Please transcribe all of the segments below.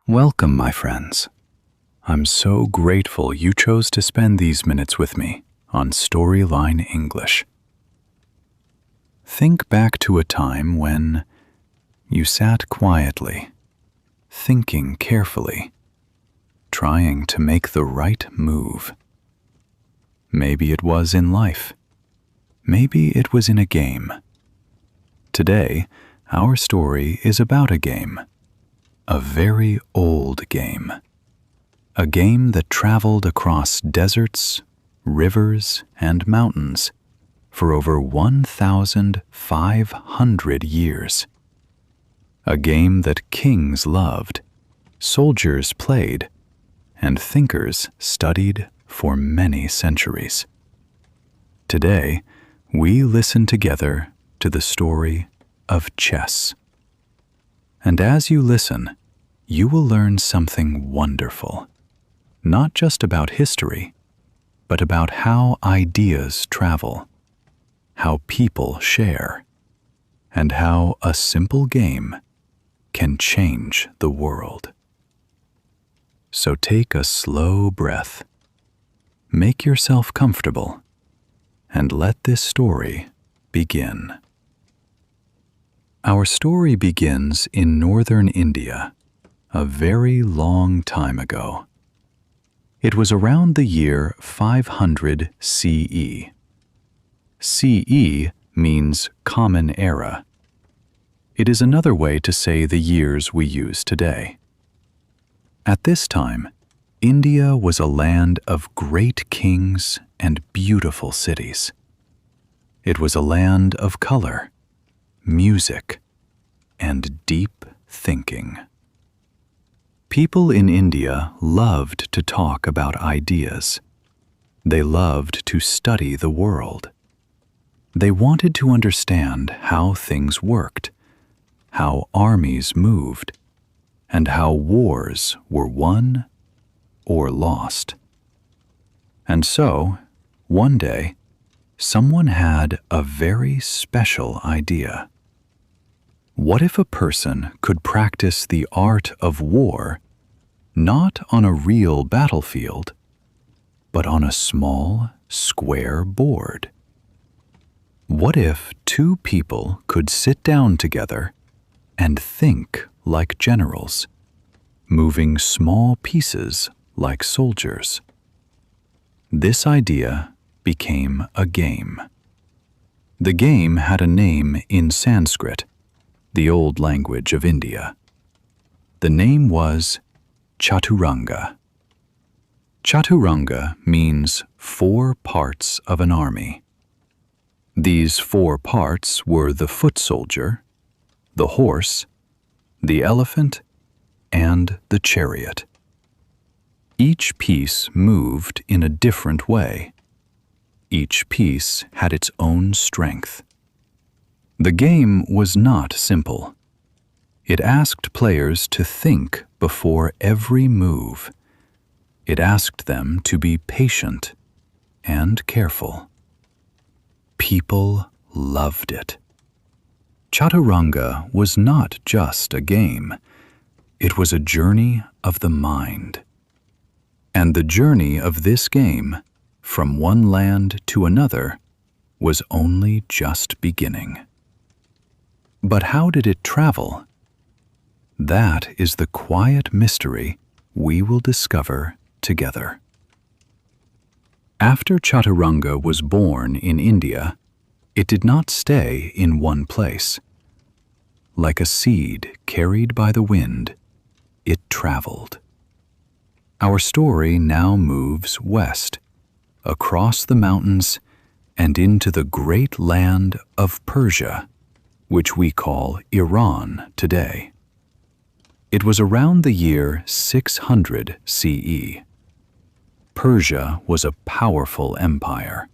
Welcome, my friends. I'm so grateful you chose to spend these minutes with me on Storyline English. Think back to a time when you sat quietly, thinking carefully, trying to make the right move. Maybe it was in life. Maybe it was in a game. Today, our story is about a game. A very old game. A game that traveled across deserts, rivers, and mountains for over 1,500 years. A game that kings loved, soldiers played, and thinkers studied for many centuries. Today, we listen together to the story of chess. And as you listen, you will learn something wonderful, not just about history, but about how ideas travel, how people share, and how a simple game can change the world. So take a slow breath, make yourself comfortable, and let this story begin. Our story begins in northern India, a very long time ago. It was around the year 500 CE. CE means Common Era. It is another way to say the years we use today. At this time, India was a land of great kings and beautiful cities. It was a land of color, music, and deep thinking. People in India loved to talk about ideas. They loved to study the world. They wanted to understand how things worked, how armies moved, and how wars were won or lost. And so, one day, someone had a very special idea. What if a person could practice the art of war not on a real battlefield, but on a small, square board? What if two people could sit down together and think like generals, moving small pieces like soldiers? This idea became a game. The game had a name in Sanskrit, the old language of India. The name was Chaturanga. Chaturanga means 4 parts of an army. These 4 parts were the foot soldier, the horse, the elephant, and the chariot. Each piece moved in a different way. Each piece had its own strength. The game was not simple. It asked players to think before every move. It asked them to be patient and careful. People loved it. Chaturanga was not just a game. It was a journey of the mind. And the journey of this game, from one land to another, was only just beginning. But how did it travel? That is the quiet mystery we will discover together. After Chaturanga was born in India, it did not stay in one place. Like a seed carried by the wind, it traveled. Our story now moves west, across the mountains and into the great land of Persia, which we call Iran today. It was around the year 600 CE. Persia was a powerful empire.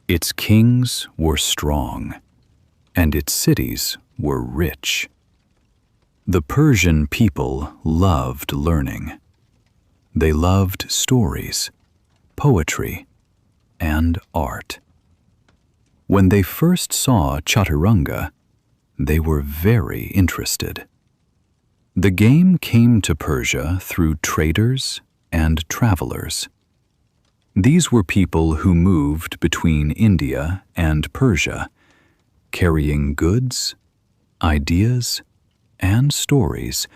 Its kings were strong, and its cities were rich. The Persian people loved learning. They loved stories, poetry, and art. When they first saw Chaturanga, they were very interested. The game came to Persia through traders and travelers. These were people who moved between India and Persia, carrying goods, ideas, and stories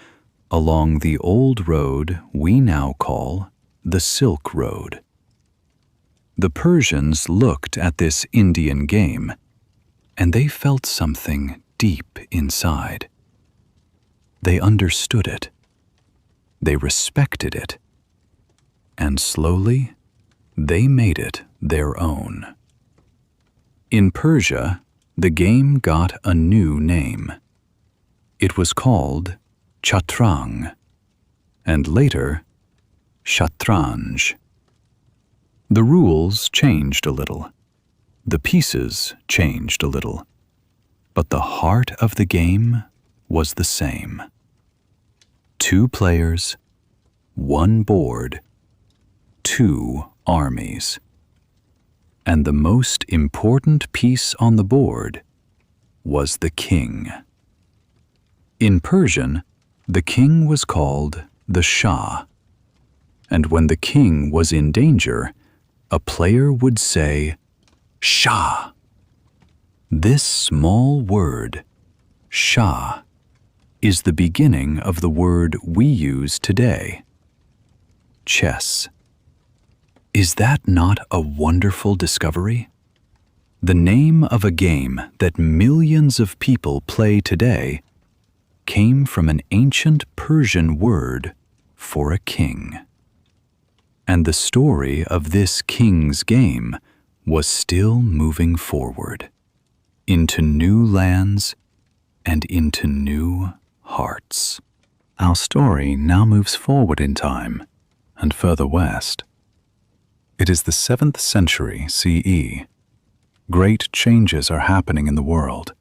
along the old road we now call the Silk Road. The Persians looked at this Indian game, and they felt something deep inside. They understood it. They respected it. And slowly, they made it their own. In Persia, the game got a new name. It was called Chaturanga, and later, Shatranj. The rules changed a little. The pieces changed a little. But the heart of the game was the same. 2 players, 1 board, 2 armies. And the most important piece on the board was the king. In Persian, the king was called the Shah. And when the king was in danger, a player would say, Shah. This small word, Shah, is the beginning of the word we use today, chess. Is that not a wonderful discovery? The name of a game that millions of people play today came from an ancient Persian word for a king. And the story of this king's game was still moving forward, into new lands and into new hearts. Our story now moves forward in time and further west. It is the 7th century CE. Great changes are happening in the world.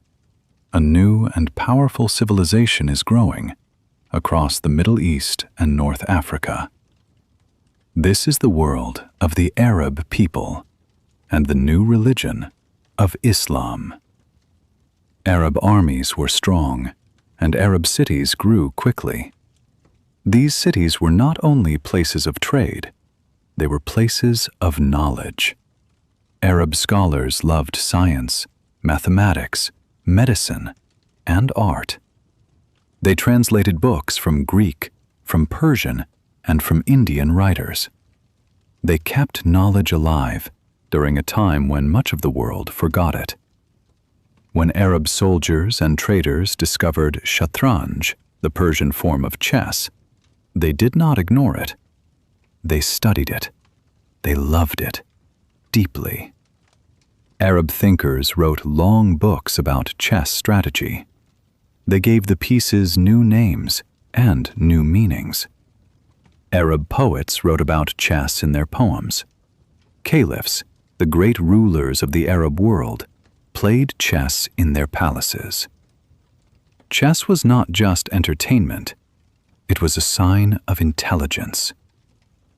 A new and powerful civilization is growing across the Middle East and North Africa. This is the world of the Arab people and the new religion of Islam. Arab armies were strong, and Arab cities grew quickly. These cities were not only places of trade, they were places of knowledge. Arab scholars loved science, mathematics, medicine, and art. They translated books from Greek, from Persian, and from Indian writers. They kept knowledge alive during a time when much of the world forgot it. When Arab soldiers and traders discovered Shatranj, the Persian form of chess, they did not ignore it. They studied it. They loved it deeply. Arab thinkers wrote long books about chess strategy. They gave the pieces new names and new meanings. Arab poets wrote about chess in their poems. Caliphs, the great rulers of the Arab world, played chess in their palaces. Chess was not just entertainment. It was a sign of intelligence.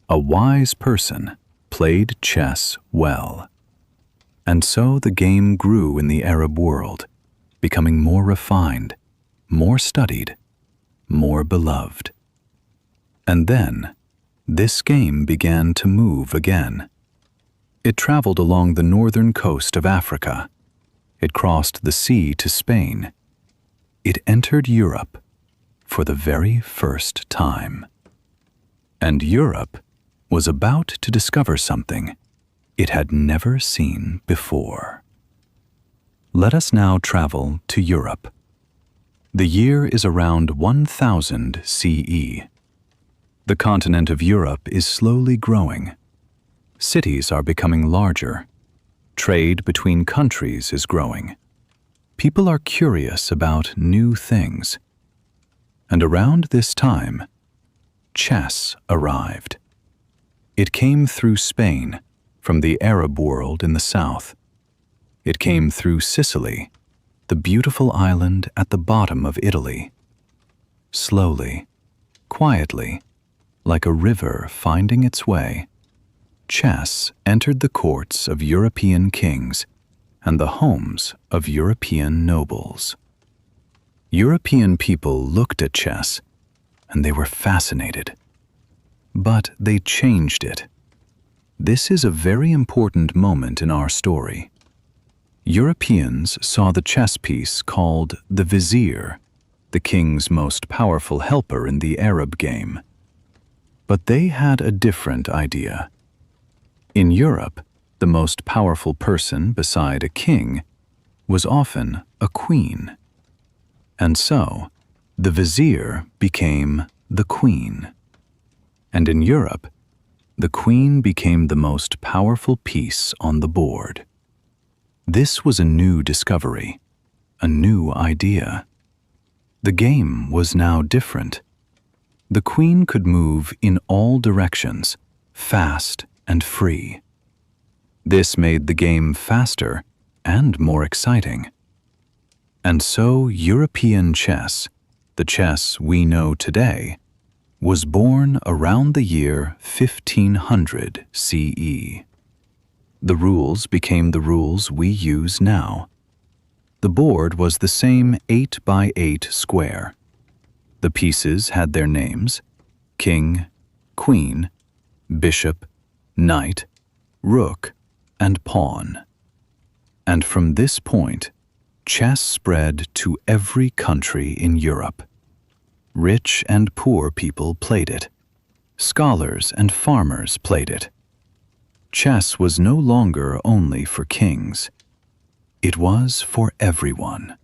A wise person played chess well. And so the game grew in the Arab world, becoming more refined, more studied, more beloved. And then, this game began to move again. It traveled along the northern coast of Africa. It crossed the sea to Spain. It entered Europe for the very first time. And Europe was about to discover something it had never seen before. Let us now travel to Europe. The year is around 1000 CE. The continent of Europe is slowly growing. Cities are becoming larger. Trade between countries is growing. People are curious about new things. And around this time, chess arrived. It came through Spain, from the Arab world in the south. It came through Sicily, the beautiful island at the bottom of Italy. Slowly, quietly, like a river finding its way, chess entered the courts of European kings and the homes of European nobles. European people looked at chess and they were fascinated. But they changed it. This is a very important moment in our story. Europeans saw the chess piece called the vizier, the king's most powerful helper in the Arab game. But they had a different idea. In Europe, the most powerful person beside a king was often a queen. And so, the vizier became the queen. And in Europe, the queen became the most powerful piece on the board. This was a new discovery, a new idea. The game was now different. The queen could move in all directions, fast and free. This made the game faster and more exciting. And so European chess, the chess we know today, was born around the year 1500 CE. The rules became the rules we use now. The board was the same 8 by 8 square. The pieces had their names: king, queen, bishop, knight, rook, and pawn. And from this point, chess spread to every country in Europe. Rich and poor people played it. Scholars and farmers played it. Chess was no longer only for kings. It was for everyone.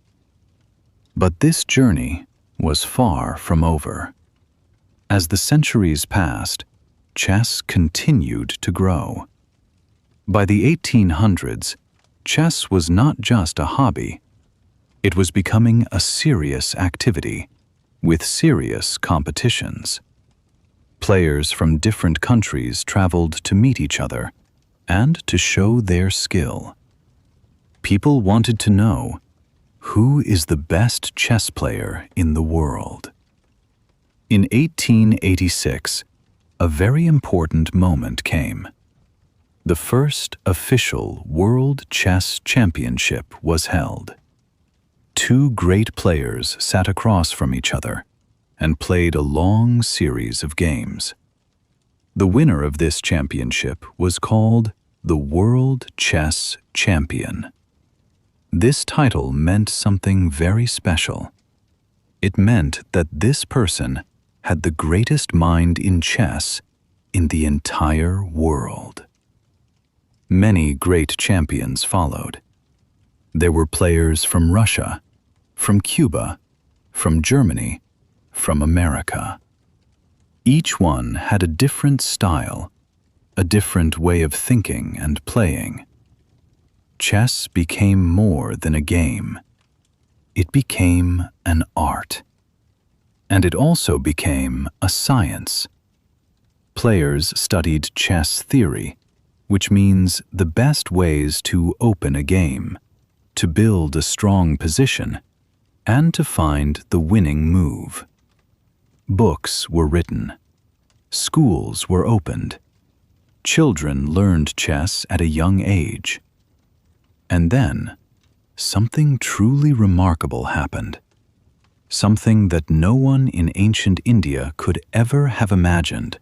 But this journey was far from over. As the centuries passed, chess continued to grow. By the 1800s, chess was not just a hobby. It was becoming a serious activity, with serious competitions. Players from different countries traveled to meet each other and to show their skill. People wanted to know, who is the best chess player in the world? In 1886, a very important moment came. The first official World Chess Championship was held. Two great players sat across from each other and played a long series of games. The winner of this championship was called the World Chess Champion. This title meant something very special. It meant that this person had the greatest mind in chess in the entire world. Many great champions followed. There were players from Russia, from Cuba, from Germany, from America. Each one had a different style, a different way of thinking and playing. Chess became more than a game. It became an art. And it also became a science. Players studied chess theory, which means the best ways to open a game, to build a strong position, and to find the winning move. Books were written. Schools were opened. Children learned chess at a young age. And then, something truly remarkable happened. Something that no one in ancient India could ever have imagined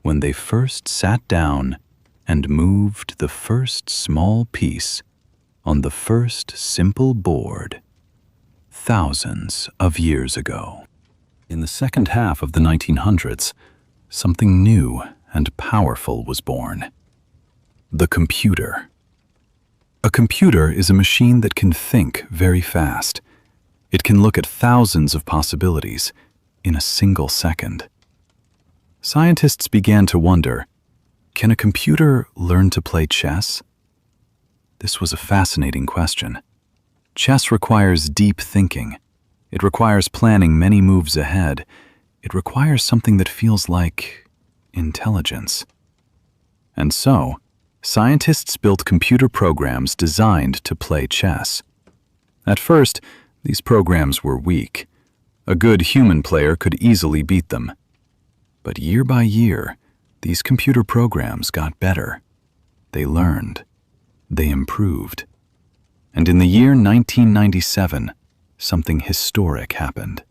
when they first sat down and moved the first small piece on the first simple board, thousands of years ago. In the second half of the 1900s, something new and powerful was born: the computer. A computer is a machine that can think very fast. It can look at thousands of possibilities in a single second. Scientists began to wonder, can a computer learn to play chess? This was a fascinating question. Chess requires deep thinking. It requires planning many moves ahead. It requires something that feels like intelligence. And so, scientists built computer programs designed to play chess. At first, these programs were weak. A good human player could easily beat them. But year by year, these computer programs got better. They learned. They improved. And in the year 1997, something historic happened.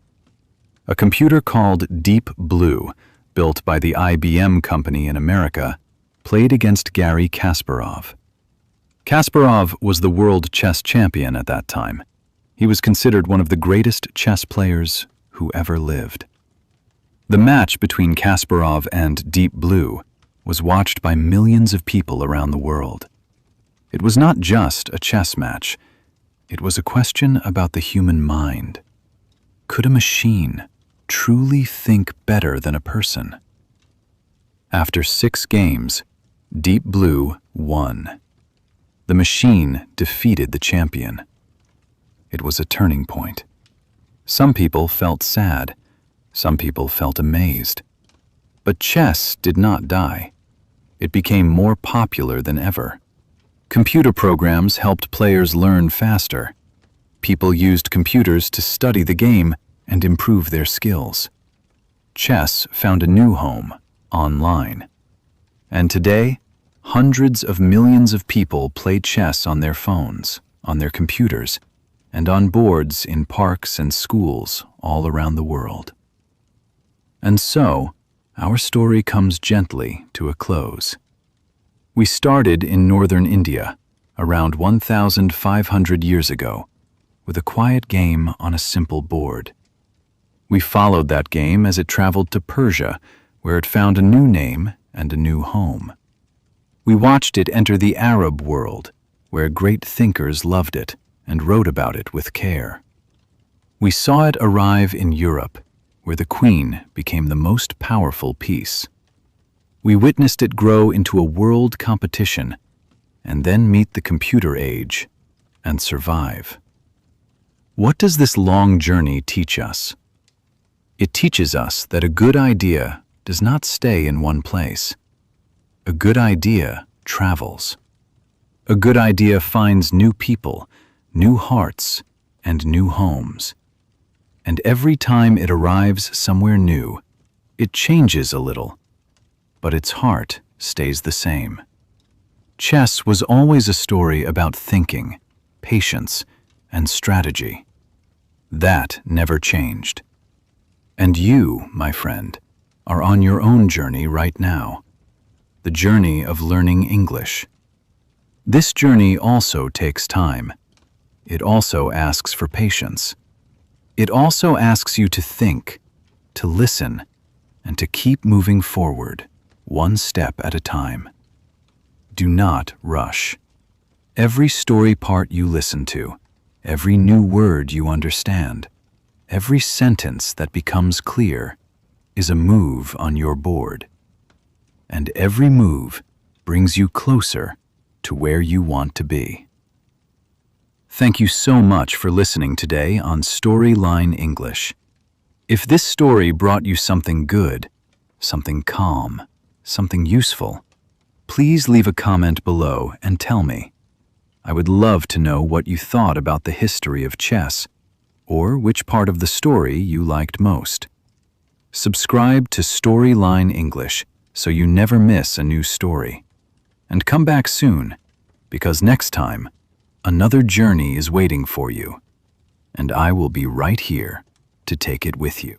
A computer called Deep Blue, built by the IBM company in America, played against Garry Kasparov. Kasparov was the world chess champion at that time. He was considered one of the greatest chess players who ever lived. The match between Kasparov and Deep Blue was watched by millions of people around the world. It was not just a chess match. It was a question about the human mind. Could a machine truly think better than a person? After 6 games, Deep Blue won. The machine defeated the champion. It was a turning point. Some people felt sad. Some people felt amazed. But chess did not die. It became more popular than ever. Computer programs helped players learn faster. People used computers to study the game and improve their skills. Chess found a new home, online. And today, hundreds of millions of people play chess on their phones, on their computers, and on boards in parks and schools all around the world. And so, our story comes gently to a close. We started in northern India, around 1,500 years ago, with a quiet game on a simple board. We followed that game as it traveled to Persia, where it found a new name and a new home. We watched it enter the Arab world, where great thinkers loved it and wrote about it with care. We saw it arrive in Europe, where the Queen became the most powerful piece. We witnessed it grow into a world competition, and then meet the computer age and survive. What does this long journey teach us? It teaches us that a good idea does not stay in one place. A good idea travels. A good idea finds new people, new hearts, and new homes. And every time it arrives somewhere new, it changes a little, but its heart stays the same. Chess was always a story about thinking, patience, and strategy. That never changed. And you, my friend, are on your own journey right now, the journey of learning English. This journey also takes time. It also asks for patience. It also asks you to think, to listen, and to keep moving forward, one step at a time. Do not rush. Every story part you listen to, every new word you understand, every sentence that becomes clear is a move on your board. And every move brings you closer to where you want to be. Thank you so much for listening today on Storyline English. If this story brought you something good, something calm, something useful, please leave a comment below and tell me. I would love to know what you thought about the history of chess, or which part of the story you liked most. Subscribe to Storyline English so you never miss a new story. And come back soon, because next time, another journey is waiting for you, and I will be right here to take it with you.